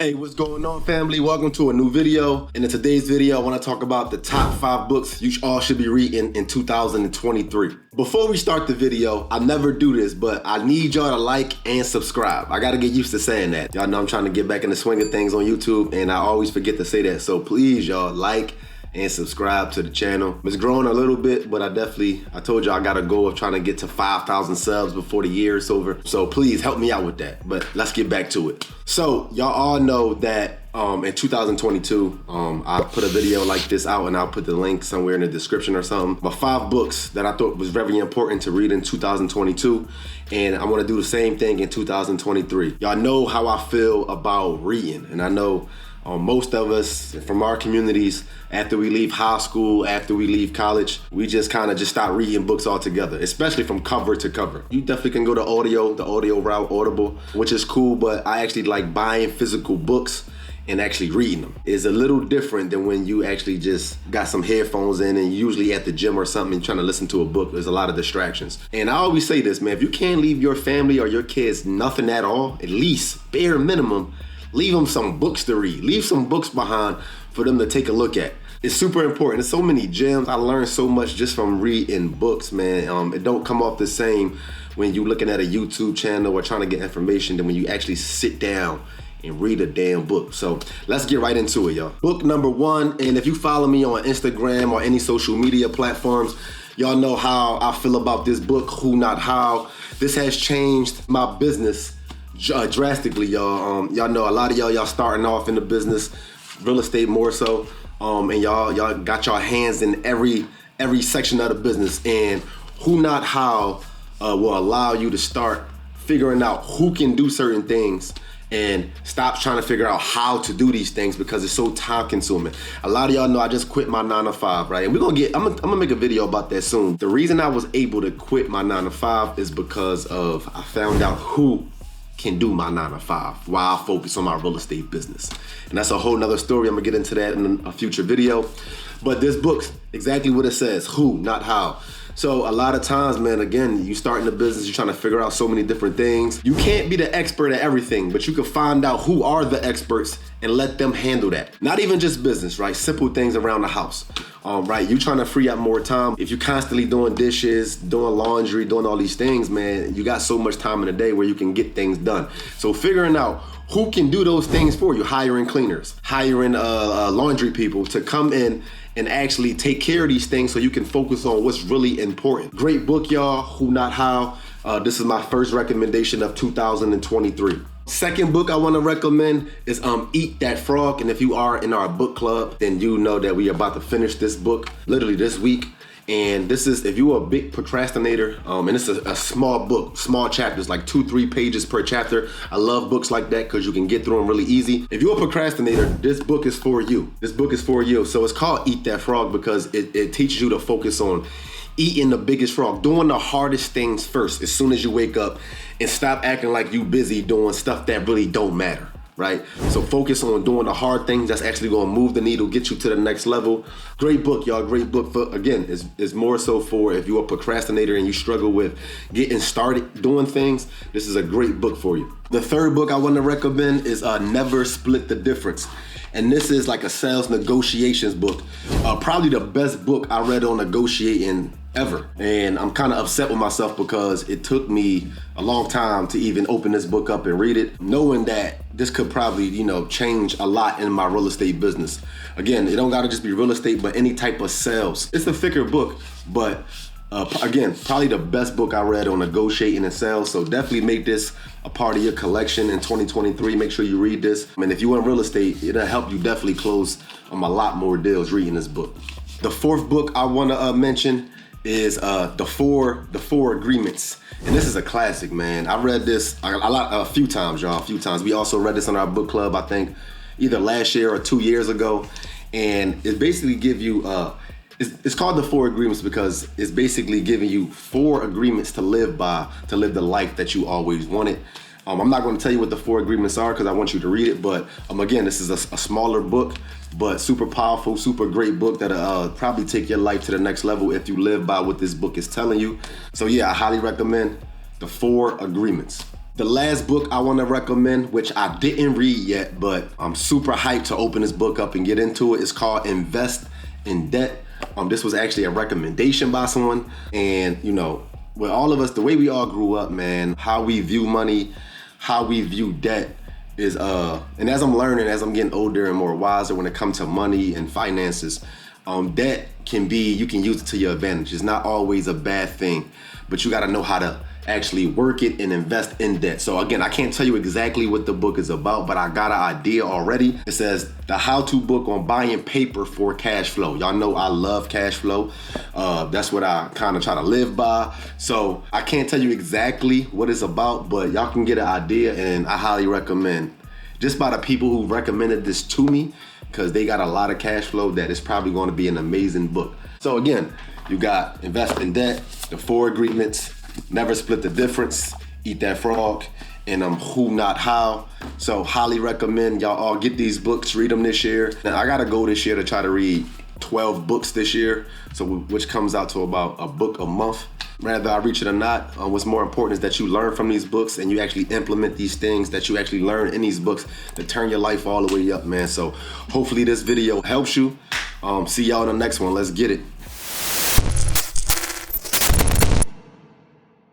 Hey, what's going on, family? Welcome to a new video. And in today's video, I want to talk about the top 5 books you all should be reading in 2023. Before we start the video, I never do this, but I need y'all to like and subscribe. I got to get used to saying that. Y'all know I'm trying to get back in the swing of things on YouTube, and I always forget to say that. So please, y'all, like and subscribe to the channel. It's growing a little bit, but I told you I got a goal of trying to get to 5,000 subs before the year is over. So please help me out with that. But let's get back to it. So y'all all know that in 2022, I put a video like this out, and I'll put the link somewhere in the description or something. But 5 books that I thought was very important to read in 2022. And I want to do the same thing in 2023. Y'all know how I feel about reading. And I know most of us from our communities, after we leave high school, after we leave college, we just kind of stop reading books altogether, especially from cover to cover. You definitely can go to the audio route, Audible, which is cool, but I actually like buying physical books and actually reading them. It's a little different than when you actually just got some headphones in and usually at the gym or something and trying to listen to a book. There's a lot of distractions. And I always say this, man, if you can't leave your family or your kids nothing at all, at least bare minimum, leave them some books to read. Leave some books behind for them to take a look at. It's super important. There's so many gems. I learned so much just from reading books, man. It don't come off the same when you looking at a YouTube channel or trying to get information than when you actually sit down and read a damn book. So let's get right into it, y'all. Book number 1, and if you follow me on Instagram or any social media platforms, y'all know how I feel about this book, Who Not How. This has changed my business drastically, y'all. Y'all know a lot of y'all starting off in the business, real estate more so, and y'all got your hands in every section of the business. And Who Not How will allow you to start figuring out who can do certain things and stop trying to figure out how to do these things because it's so time consuming. A lot of y'all know I just quit my 9 to 5, right? And I'm gonna make a video about that soon. The reason I was able to quit my 9 to 5 is because of I found out who can do my 9 to 5 while I focus on my real estate business. And that's a whole nother story. I'm gonna get into that in a future video. But this book's exactly what it says, who, not how. So a lot of times, man, again, you start in the business, you're trying to figure out so many different things. You can't be the expert at everything, but you can find out who are the experts and let them handle that. Not even just business, right? Simple things around the house, right? You trying to free up more time. If you're constantly doing dishes, doing laundry, doing all these things, man, you got so much time in the day where you can get things done. So figuring out who can do those things for you, hiring cleaners, hiring laundry people to come in and actually take care of these things so you can focus on what's really important. Great book, y'all, Who Not How. This is my first recommendation of 2023. Second book I want to recommend is Eat That Frog. And if you are in our book club, then you know that we are about to finish this book literally this week. And this is, if you're a big procrastinator, and it's a small book, small chapters, like 2-3 pages per chapter. I love books like that because you can get through them really easy. If you're a procrastinator, this book is for you. This book is for you. So it's called Eat That Frog because it teaches you to focus on eating the biggest frog, doing the hardest things first as soon as you wake up, and stop acting like you busy doing stuff that really don't matter. Right? So focus on doing the hard things that's actually gonna move the needle, get you to the next level. Great book, y'all, great book. For, again, it's more so for if you're a procrastinator and you struggle with getting started doing things, this is a great book for you. The third book I wanna recommend is Never Split the Difference. And this is like a sales negotiations book. Probably the best book I read on negotiating ever. And I'm kind of upset with myself because it took me a long time to even open this book up and read it, knowing that this could probably, change a lot in my real estate business. Again, it don't gotta just be real estate, but any type of sales. It's a thicker book, but again, probably the best book I read on negotiating and sales. So definitely make this a part of your collection in 2023. Make sure you read this. And if you want real estate, it'll help you definitely close a lot more deals reading this book. The fourth book I wanna mention is the four agreements. And this is a classic, man. I read this a few times, y'all, a few times. We also read this in our book club, I think either last year or 2 years ago. And it basically give you, it's called the 4 agreements because it's basically giving you 4 agreements to live by, to live the life that you always wanted. I'm not going to tell you what the 4 agreements are because I want you to read it, but again, this is a smaller book, but super powerful, super great book that'll probably take your life to the next level if you live by what this book is telling you. So yeah, I highly recommend the 4 agreements. The last book I want to recommend, which I didn't read yet, but I'm super hyped to open this book up and get into it, is called Invest in Debt. This was actually a recommendation by someone. And you know, with all of us, the way we all grew up, man, how we view money, how we view debt is, and as I'm learning, as I'm getting older and more wiser when it comes to money and finances, debt can be, you can use it to your advantage. It's not always a bad thing, but you got to know how to actually work it and invest in debt. So again, I can't tell you exactly what the book is about, but I got an idea already. It says the how-to book on buying paper for cash flow. Y'all know I love cash flow. That's what I kind of try to live by. So I can't tell you exactly what it's about, but y'all can get an idea, and I highly recommend, just by the people who recommended this to me, because they got a lot of cash flow, that it's probably going to be an amazing book. So again, you got Invest in Debt, the 4 agreements, Never Split the Difference, Eat That Frog, and Who Not How. So highly recommend y'all all get these books, read them this year. Now I gotta go this year to try to read 12 books this year, so which comes out to about a book a month. Whether I reach it or not, what's more important is that you learn from these books and you actually implement these things that you actually learn in these books to turn your life all the way up, man. So hopefully this video helps you. See y'all in the next one. Let's get it.